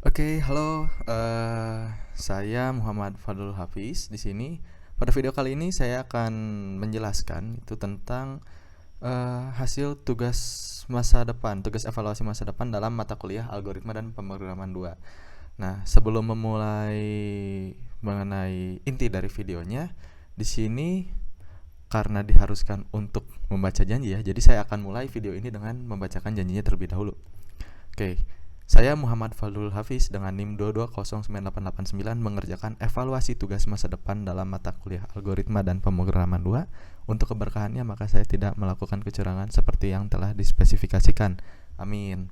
Oke, halo. Saya Muhammad Fadlul Hafiz di sini. Pada video kali ini saya akan menjelaskan itu tentang hasil tugas masa depan, tugas evaluasi masa depan dalam mata kuliah Algoritma dan Pemrograman 2. Nah, sebelum memulai mengenai inti dari videonya, di sini karena diharuskan untuk membaca janji ya, jadi saya akan mulai video ini dengan membacakan janjinya terlebih dahulu. Oke, saya Muhammad Fadlul Hafiz dengan NIM 2209889 mengerjakan evaluasi tugas masa depan dalam mata kuliah Algoritma dan Pemrograman 2. Untuk keberkahannya maka saya tidak melakukan kecurangan seperti yang telah dispesifikasikan. Amin.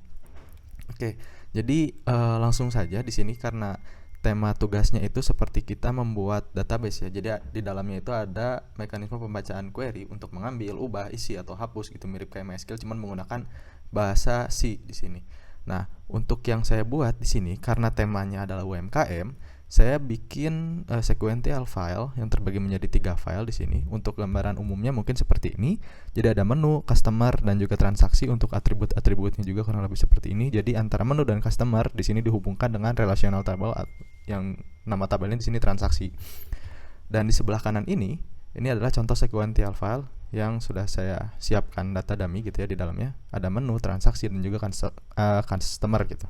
Oke, jadi langsung saja di sini karena tema tugasnya itu seperti kita membuat database ya. Jadi di dalamnya itu ada mekanisme pembacaan query untuk mengambil, ubah, isi atau hapus gitu, mirip kayak MySQL cuman menggunakan bahasa C di sini. Nah, untuk yang saya buat di sini karena temanya adalah UMKM, saya bikin sequential file yang terbagi menjadi 3 file di sini. Untuk gambaran umumnya mungkin seperti ini. Jadi ada menu, customer, dan juga transaksi. Untuk atribut-atributnya juga kurang lebih seperti ini. Jadi antara menu dan customer di sini dihubungkan dengan relational table yang nama tabelnya di sini transaksi. Dan di sebelah kanan ini adalah contoh sequential file yang sudah saya siapkan data dummy gitu ya. Di dalamnya ada menu, transaksi, dan juga customer gitu.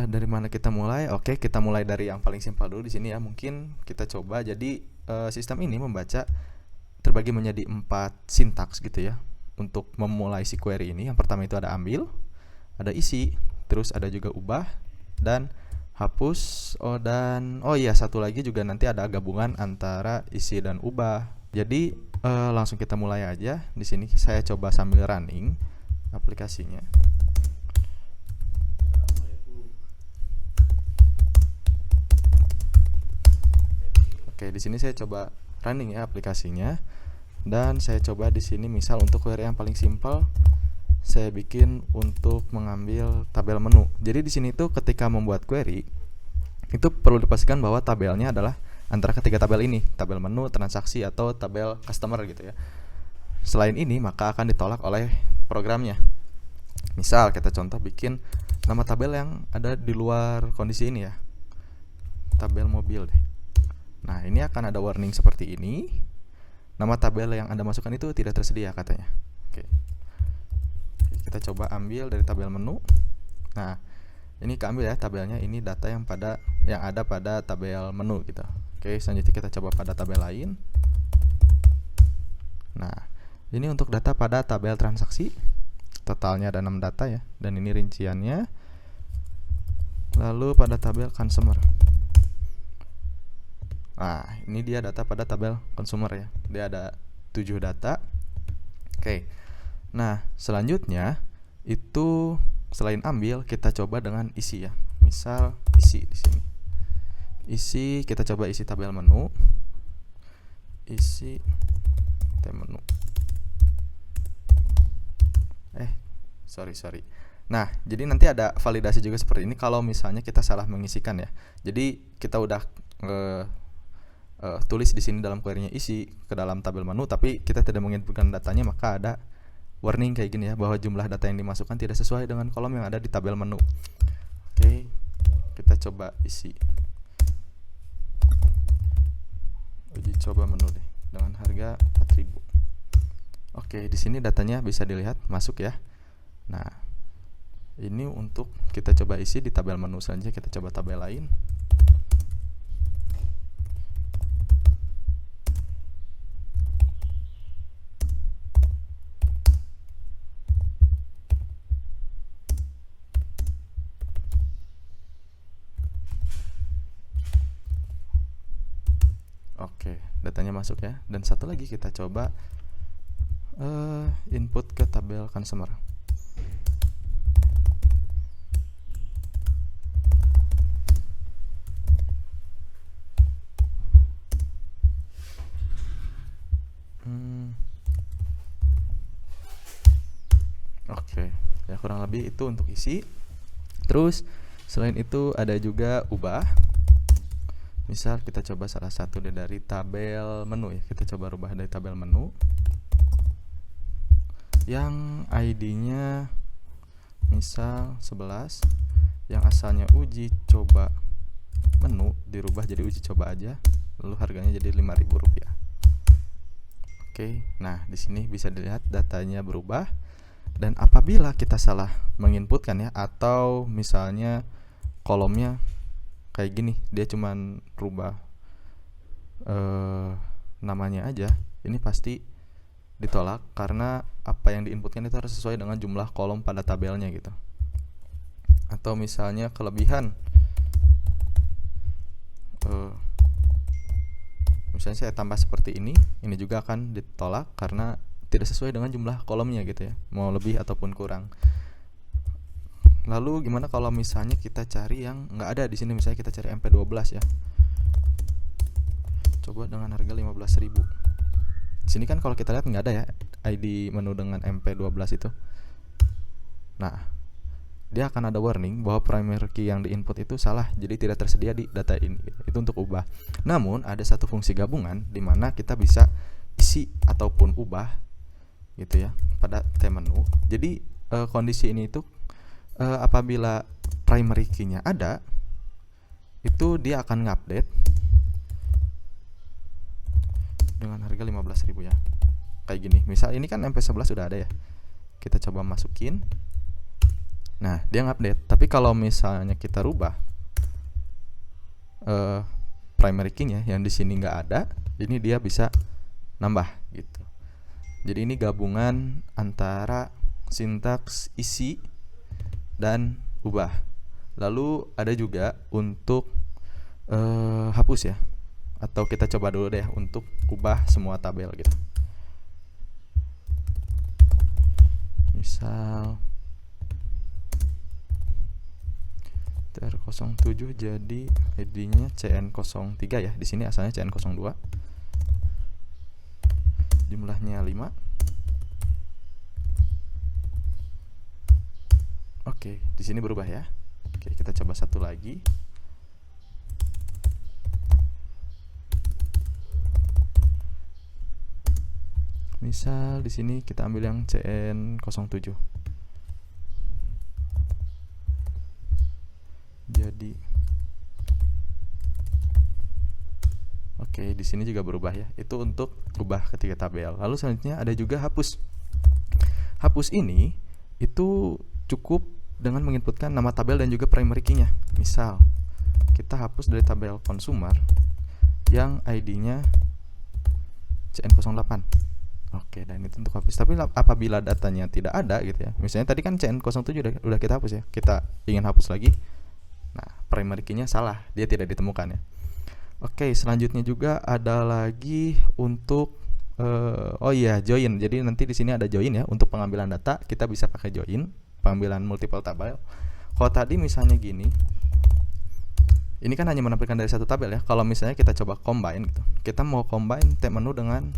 Dari mana kita mulai? Oke, kita mulai dari yang paling simpel dulu di sini ya. Mungkin kita coba. Jadi sistem ini membaca terbagi menjadi 4 sintaks gitu ya. Untuk memulai si query ini, yang pertama itu ada ambil, ada isi, terus ada juga ubah dan hapus. Oh iya, satu lagi juga nanti ada gabungan antara isi dan ubah. Jadi langsung kita mulai aja. Di sini saya coba sambil running aplikasinya. Oke, di sini saya coba running ya aplikasinya. Dan saya coba di sini misal untuk query yang paling simpel saya bikin untuk mengambil tabel menu. Jadi di sini tuh ketika membuat query itu perlu dipastikan bahwa tabelnya adalah antara ketiga tabel ini, tabel menu, transaksi, atau tabel customer gitu ya. Selain ini maka akan ditolak oleh programnya. Misal kita contoh bikin nama tabel yang ada di luar kondisi ini ya, tabel mobil deh. Nah, ini akan ada warning seperti ini. Nama tabel yang Anda masukkan itu tidak tersedia katanya. Oke. Kita coba ambil dari tabel menu. Nah, ini keambil ya tabelnya. Ini data yang ada pada tabel menu gitu. Oke, selanjutnya kita coba pada tabel lain. Nah, ini untuk data pada tabel transaksi. Totalnya ada 6 data ya, dan ini rinciannya. Lalu pada tabel consumer. Nah, ini dia data pada tabel consumer ya. Dia ada 7 data. Oke. Nah, selanjutnya itu selain ambil, kita coba dengan isi ya. Misal isi di sini. Isi, kita coba isi tabel menu. Isi tabel menu. Sorry. Nah, jadi nanti ada validasi juga seperti ini kalau misalnya kita salah mengisikan ya. Jadi kita udah tulis di sini dalam query-nya isi ke dalam tabel menu, tapi kita tidak menginputkan datanya, maka ada warning kayak gini ya, bahwa jumlah data yang dimasukkan tidak sesuai dengan kolom yang ada di tabel menu. Oke, kita coba isi. Uji coba menu deh dengan harga 4.000. Oke, di sini datanya bisa dilihat masuk ya. Nah, ini untuk kita coba isi di tabel menu. Selanjutnya kita coba tabel lain. Oke, datanya masuk ya. Dan satu lagi kita coba input ke tabel consumer. Oke, ya kurang lebih itu untuk isi. Terus selain itu ada juga ubah. Misal kita coba salah satu dari tabel menu ya. Kita coba rubah dari tabel menu yang ID-nya misal 11 yang asalnya uji coba menu dirubah jadi uji coba aja, lalu harganya jadi Rp5.000. Oke, nah di sini bisa dilihat datanya berubah. Dan apabila kita salah menginputkan ya, atau misalnya kolomnya kayak gini, dia cuman rubah namanya aja, ini pasti ditolak karena apa yang diinputkan itu harus sesuai dengan jumlah kolom pada tabelnya gitu. Atau misalnya kelebihan, misalnya saya tambah seperti ini juga akan ditolak karena tidak sesuai dengan jumlah kolomnya gitu ya, mau lebih ataupun kurang. Lalu gimana kalau misalnya kita cari yang nggak ada di sini, misalnya kita cari MP12 ya, coba dengan harga 15.000. Di sini kan kalau kita lihat nggak ada ya ID menu dengan MP12 itu. Nah, dia akan ada warning bahwa primary key yang diinput itu salah, jadi tidak tersedia di data ini. Itu untuk ubah. Namun ada satu fungsi gabungan di mana kita bisa isi ataupun ubah gitu ya pada T menu. Jadi kondisi ini itu apabila primary key-nya ada, itu dia akan ngupdate dengan harga 15.000 ya. Kayak gini. Misal ini kan MP11 sudah ada ya. Kita coba masukin. Nah, dia ngupdate. Tapi kalau misalnya kita rubah primary key-nya yang di sini nggak ada, ini dia bisa nambah gitu. Jadi ini gabungan antara sintaks isi dan ubah. Lalu ada juga untuk hapus ya. Atau kita coba dulu deh untuk ubah semua tabel gitu. Misal TR07 jadi ID-nya CN03 ya. Di sini asalnya CN02. Jumlahnya 5. Oke, di sini berubah ya. Oke, kita coba satu lagi. Misal di sini kita ambil yang CN07. Jadi oke, di sini juga berubah ya. Itu untuk ubah ketiga tabel. Lalu selanjutnya ada juga hapus. Hapus ini itu cukup dengan menginputkan nama tabel dan juga primary key-nya. Misal kita hapus dari tabel consumer yang ID-nya CN08. Oke, dan itu untuk hapus. Tapi apabila datanya tidak ada gitu ya. Misalnya tadi kan CN07 udah kita hapus ya. Kita ingin hapus lagi. Nah, primary key-nya salah, dia tidak ditemukan ya. Oke, selanjutnya juga ada lagi untuk join. Jadi nanti di sini ada join ya untuk pengambilan data, kita bisa pakai join, pengambilan multiple tabel. Kalau tadi misalnya gini, ini kan hanya menampilkan dari satu tabel ya. Kalau misalnya kita coba combine gitu, kita mau combine T menu dengan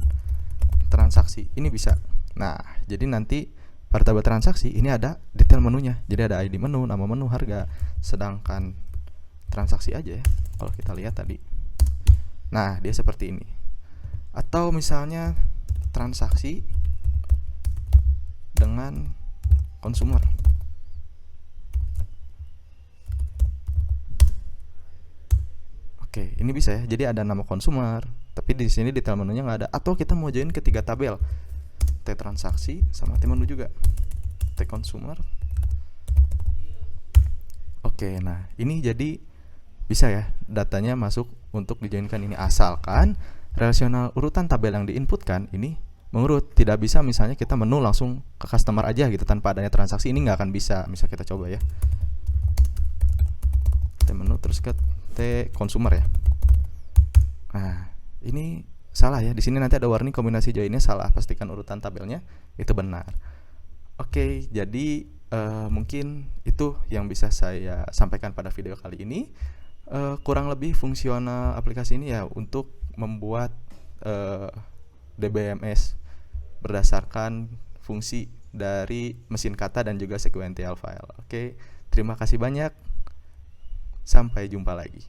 transaksi, ini bisa. Nah, jadi nanti pada tabel transaksi ini ada detail menunya. Jadi ada ID menu, nama menu, harga. Sedangkan transaksi aja ya, kalau kita lihat tadi. Nah, dia seperti ini. Atau misalnya transaksi dengan consumer. Oke, ini bisa ya. Jadi ada nama consumer, tapi di sini detail menunya nggak ada. Atau kita mau join ketiga tabel, T transaksi sama T menu juga, T consumer. Oke, nah ini jadi bisa ya datanya masuk untuk dijoinkan ini, asalkan relasional urutan tabel yang diinputkan ini mengurut. Tidak bisa misalnya kita menu langsung ke customer aja gitu tanpa adanya transaksi, ini nggak akan bisa. Misal kita coba ya, T menu terus ke T consumer ya. Nah, ini salah ya. Di sini nanti ada warning kombinasi joinnya salah, pastikan urutan tabelnya itu benar. Oke, jadi mungkin itu yang bisa saya sampaikan pada video kali ini. Kurang lebih fungsional aplikasi ini ya untuk membuat DBMS berdasarkan fungsi dari mesin kata dan juga sequential file. Oke, terima kasih banyak. Sampai jumpa lagi.